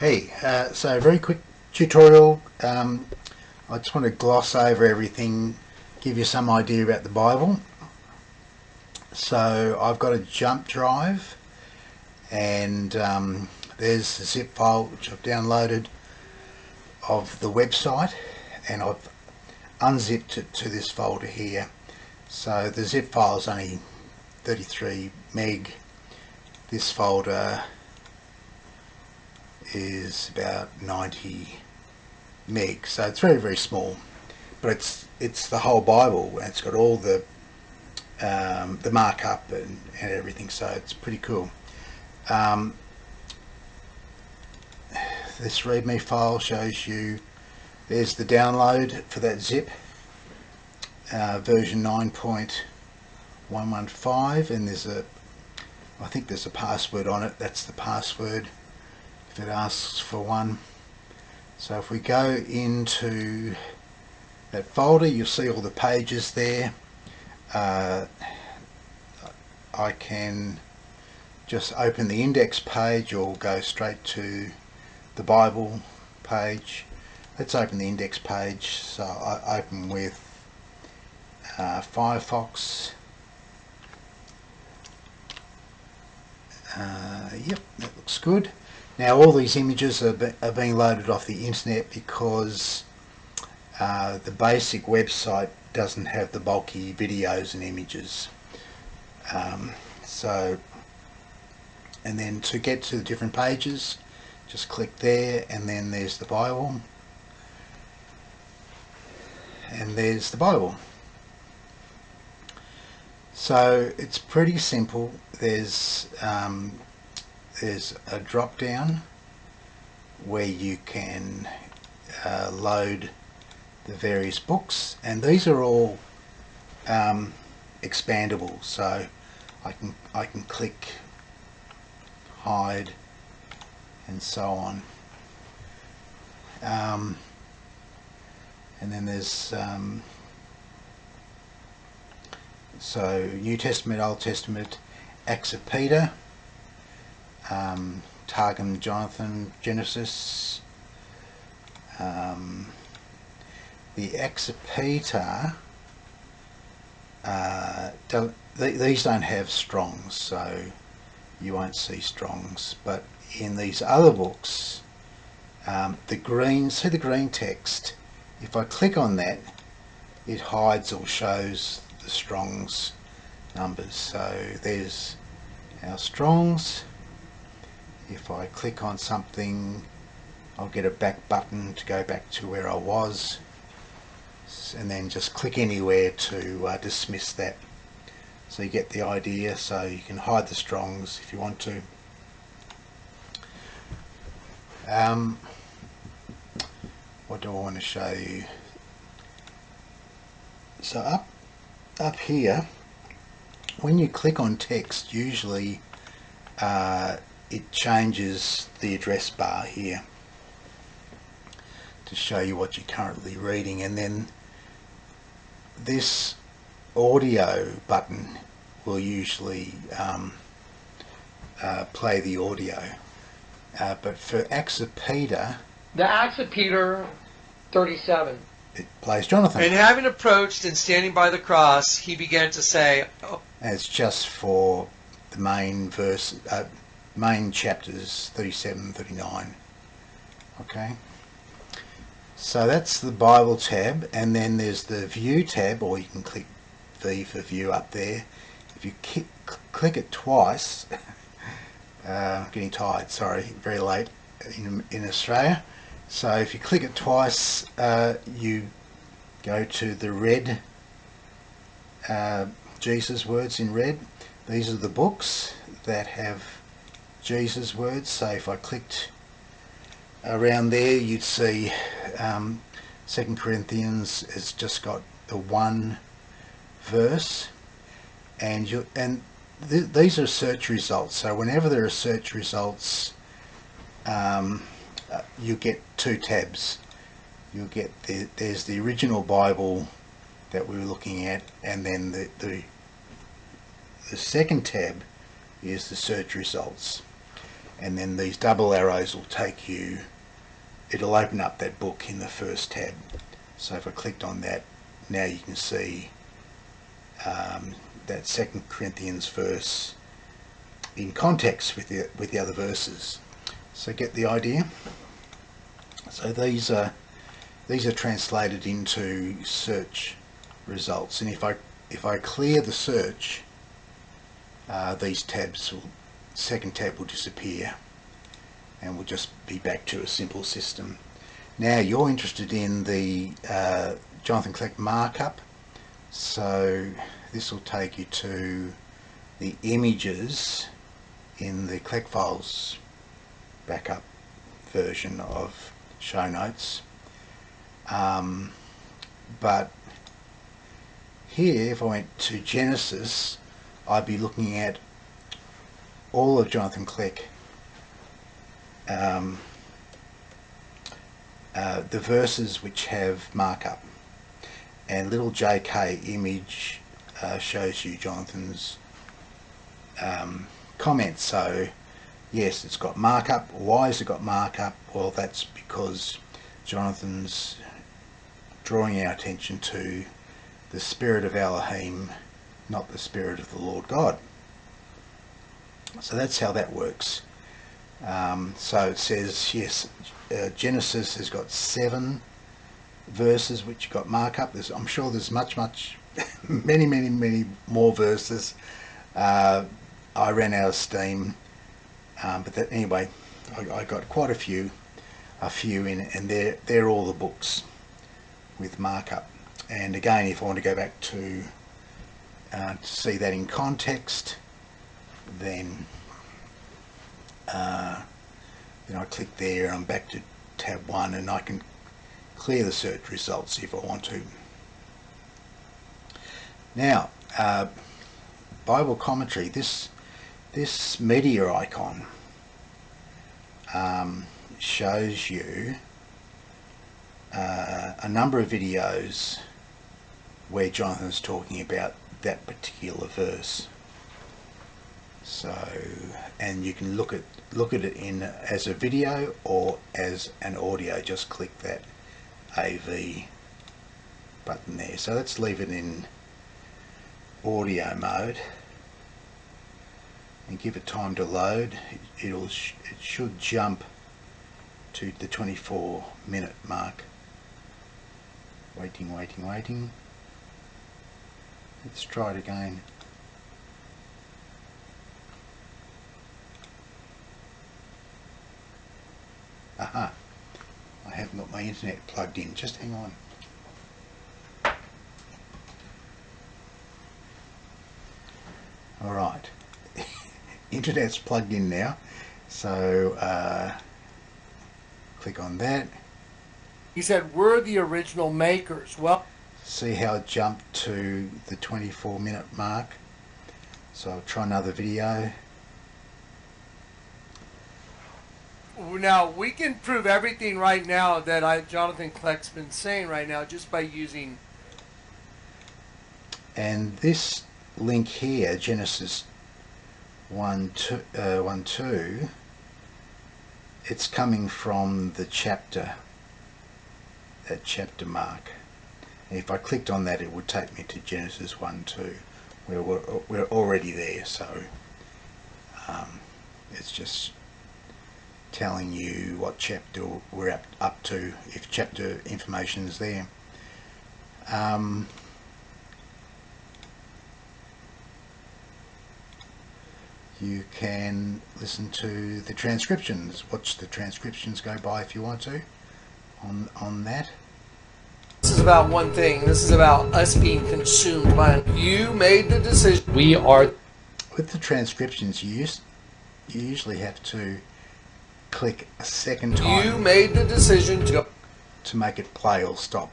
Hey, so very quick tutorial. I just want to gloss over everything, give you some idea about the Bible. So I've got a jump drive, and there's a zip file which I've downloaded of the website, and I've unzipped it to this folder here. So the zip file is only 33 meg. This folder is about 90 meg, so it's very small, but it's the whole Bible, and it's got all the markup and everything, so it's pretty cool. This readme file shows you there's the download for that zip, version 9.115, and I think there's a password on it. That's the password if it asks for one. So if we go into that folder, you'll see all the pages there. I can just open the index page or go straight to the Bible page. Let's open the index page. So I open with Firefox. Yep, that looks good. Now all these images are being loaded off the internet because the basic website doesn't have the bulky videos and images. And then to get to the different pages, just click there, and then there's the Bible, and there's the Bible. So it's pretty simple. There's a drop down where you can load the various books, and these are all expandable, so I can click hide and so on. And then there's so New Testament, Old Testament, Acts of Peter, Targum, Jonathan, Genesis. The Acts of Peter, these don't have Strongs, so you won't see Strongs, but in these other books, see the green text, if I click on that, it hides or shows the Strongs numbers. So there's our Strongs. If I click on something, I'll get a back button to go back to where I was, and then just click anywhere to dismiss that. So you get the idea. So you can hide the Strongs if you want to. What do I want to show you? So up here, when you click on text, usually it changes the address bar here to show you what you're currently reading, and then this audio button will usually play the audio, but for Acts of Peter, the Acts of Peter 37, it plays Jonathan. And having approached and standing by the cross, he began to say, It's just for the main verse, main chapters 37, 39. Okay. So that's the Bible tab, and then there's the View tab, or you can click V for View up there. If you click it twice, getting tired, sorry, very late in Australia. So if you click it twice, you go to the red, Jesus words in red. These are the books that have Jesus words. So if I clicked around there, you'd see 2 Corinthians has just got the one verse, and these are search results. So whenever there are search results, you get two tabs. You'll get there's the original Bible that we were looking at, and then the second tab is the search results. and then these double arrows will take you, it'll open up that book in the first tab. So if I clicked on that, now you can see that 2 Corinthians verse in context with the other verses. So get the idea. So these are translated into search results, and if I clear the search, these tabs will, second tab will disappear, and we'll just be back to a simple system. Now you're interested in the Jonathan Kleck markup, so this will take you to the images in the KleckFiles backup version of show notes. But here, if I went to Genesis, I'd be looking at all of Jonathan Kleck, the verses which have markup, and little JK image shows you Jonathan's comments. So yes, it's got markup. Why has it got markup? Well, that's because Jonathan's drawing our attention to the spirit of Elohim, not the spirit of the Lord God. So that's how that works. So it says, yes, Genesis has got 7 verses which got markup. I'm sure there's much many more verses. I ran out of steam, but anyway, I got quite a few in it, and they're all the books with markup. And again, if I want to go back to see that in context, then I click there and I'm back to tab 1, and I can clear the search results if I want to. Now, Bible commentary, this media icon shows you a number of videos where Jonathan's talking about that particular verse. So, and you can look at it in as a video or as an audio. Just click that AV button there. So let's leave it in audio mode and give it time to load. It should jump to the 24-minute mark. Waiting. Let's try it again. Aha, I haven't got my internet plugged in. Just hang on. Alright, internet's plugged in now, so click on that. He said, we're the original makers. Well, See how it jumped to the 24-minute mark. So I'll try another video. now we can prove everything right now that Jonathan Kleck's been saying right now just by using. And this link here, Genesis 1:2, it's coming from the chapter, that chapter mark. And if I clicked on that, it would take me to Genesis 1:2, where we're already there. So it's just telling you what chapter we're up to, if chapter information is there. You can listen to the transcriptions, watch the transcriptions go by if you want to on that. This is about one thing. This is about us being consumed by. You made the decision. We are. With the transcriptions, you usually have to click a second time. You made the decision to make it play or stop.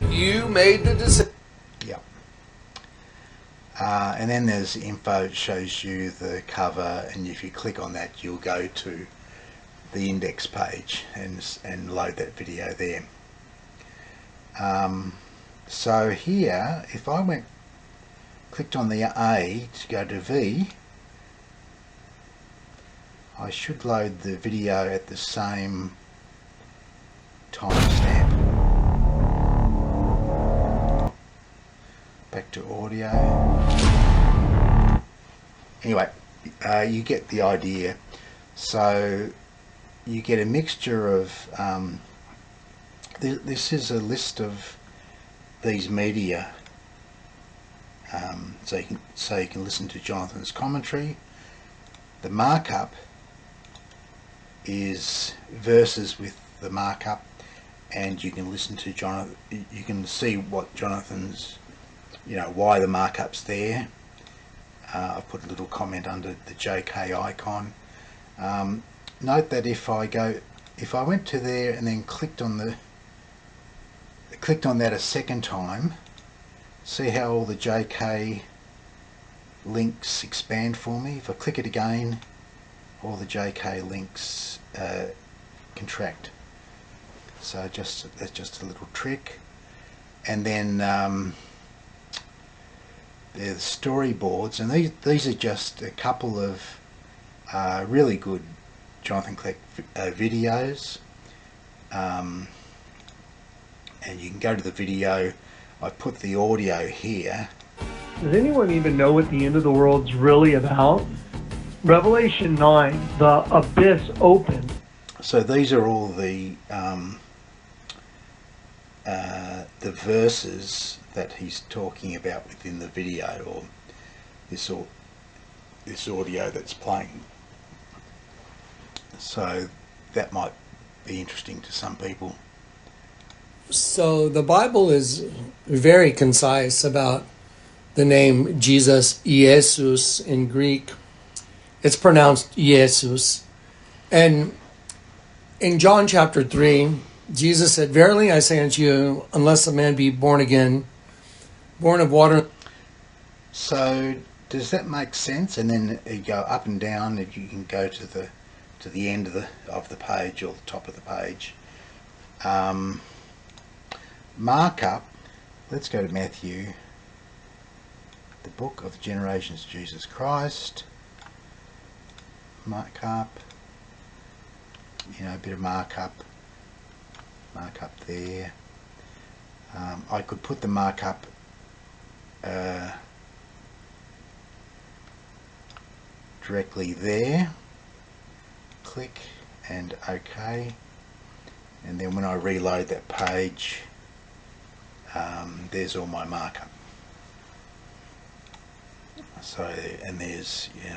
You made the decision. Yep. And then there's info. It shows you the cover, and if you click on that, you'll go to the index page and load that video there. So here, if I clicked on the A to go to V, I should load the video at the same timestamp. Back to audio. Anyway, you get the idea. So you get a mixture of this is a list of these media, so you can listen to Jonathan's commentary. The markup is verses with the markup, and you can listen to Jonathan. You can see what Jonathan's, why the markup's there. I've put a little comment under the JK icon. Note that if I went to there and then clicked on that a second time, see how all the JK links expand for me. If I click it again, all the JK links contract. So that's just a little trick. And then they're the storyboards, and these are just a couple of really good Jonathan Kleck videos. And you can go to the video. I put the audio here. Does anyone even know what the end of the world's really about? Revelation 9, the abyss opened. So these are all the verses that he's talking about within the video, or this audio that's playing. So that might be interesting to some people. So the Bible is very concise about the name Jesus, Jesus in Greek. It's pronounced Jesus. And in John chapter 3, Jesus said, "Verily I say unto you, unless a man be born again, born of water." So does that make sense? And then you go up and down, and you can go to the end of the page, or the top of the page. Markup. Let's go to Matthew, the book of the generations of Jesus Christ. Markup. A bit of markup there. I could put the markup directly there. Click and OK, and then when I reload that page, there's all my markup. So, and there's, you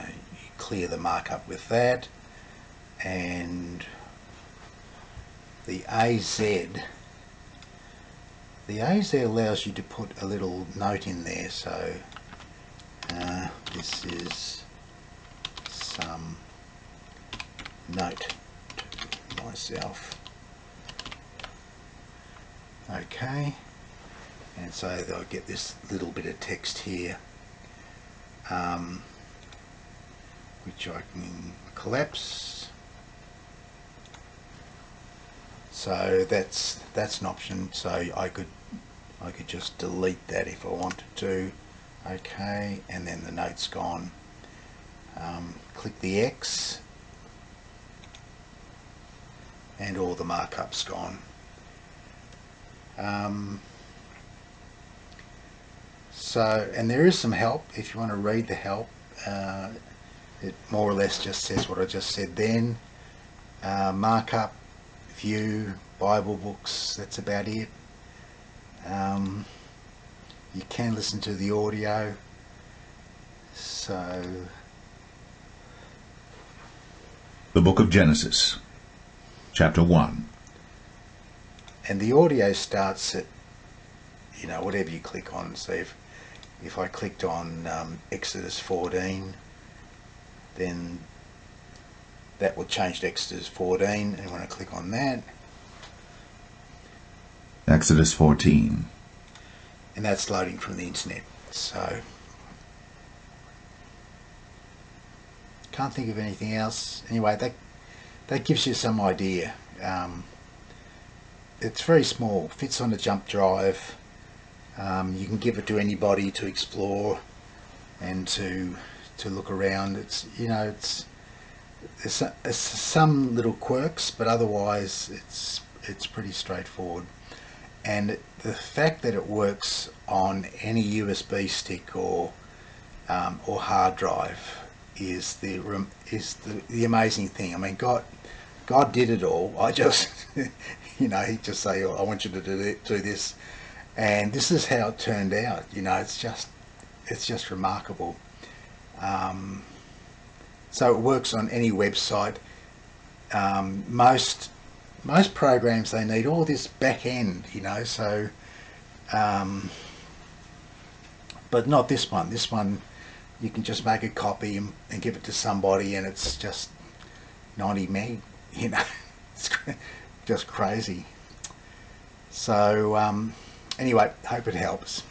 clear the markup with that, and the AZ allows you to put a little note in there. So this is some note to myself. Okay, and so I get this little bit of text here, which I can collapse. So that's an option. So I could just delete that if I wanted to. Okay, and then the note's gone. Click the X, and all the markup's gone. So, and there is some help if you want to read the help. It more or less just says what I just said then. Markup, view, Bible books, that's about it. You can listen to the audio. So, the book of Genesis, chapter 1. And the audio starts at, whatever you click on. So if I clicked on Exodus 14, then that will change to Exodus 14, and when I click on that, Exodus 14. And that's loading from the internet. So can't think of anything else. Anyway, that gives you some idea. It's very small, fits on a jump drive. You can give it to anybody to explore and to look around. It's there's some little quirks, but otherwise it's pretty straightforward. And the fact that it works on any USB stick or hard drive is the amazing thing. I mean, God did it all. I just, He'd just say, oh, I want you to do this, and this is how it turned out. It's just remarkable. So it works on any website. Most programs, they need all this back end, so but not this one. This one you can just make a copy and give it to somebody, and it's just 90 meg. It's just crazy. So anyway, hope it helps.